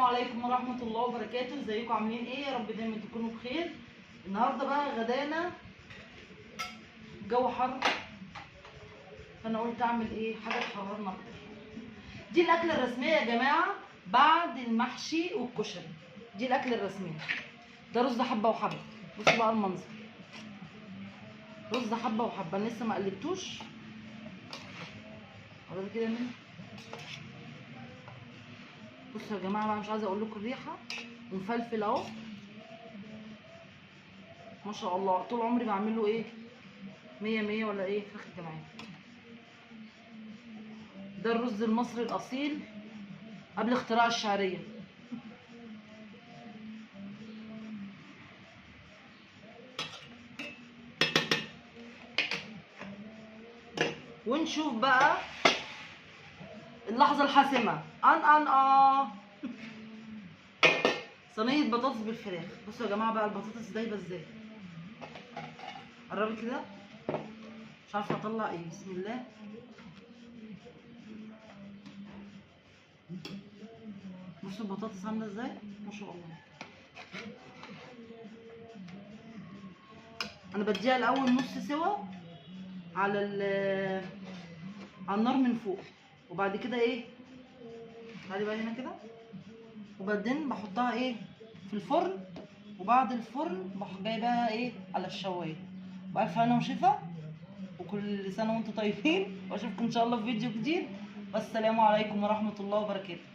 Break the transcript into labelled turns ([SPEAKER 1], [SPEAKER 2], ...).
[SPEAKER 1] عليكم ورحمة الله وبركاته. ازيكم عاملين ايه؟ يا رب دايما تكونوا بخير. النهارده بقى غدانا، الجو حر، فانا قلت اعمل ايه؟ حاجة تحررنا اكتر. دي الأكلة الرسمية يا جماعة بعد المحشي والكشري. دي الأكلة الرسمية. ده رز حبة وحبة. بصوا بقى المنظر، رز حبة وحبة. انا لسه ما قلبتوش. قربي كده مني. بصوا يا جماعة بقى، مش عايزة اقول لكم الريحة. ومفلفل اهو ما شاء الله. طول عمري بعمله ايه؟ 100 ولا ايه؟ فراخ الجماعة. ده الرز المصري الاصيل قبل اختراع الشعريه. ونشوف بقى اللحظه الحاسمه. صينيه بطاطس بالفراخ. بصوا يا جماعه بقى البطاطس دايبه ازاي. قربي كده، مش عارفه اطلع ايه. بسم الله. بصوا البطاطس عامله ازاي ما شاء الله. انا بديها الاول نص سوا على على النار من فوق، وبعد كده ايه، تعالي بقى هنا كده، وبعدين بحطها ايه في الفرن، وبعد الفرن بروح جايباها ايه على الشوايه. بألف هنا وشفا، وكل سنه وانتم طيبين، واشوفكم ان شاء الله في فيديو جديد. والسلام عليكم ورحمه الله وبركاته.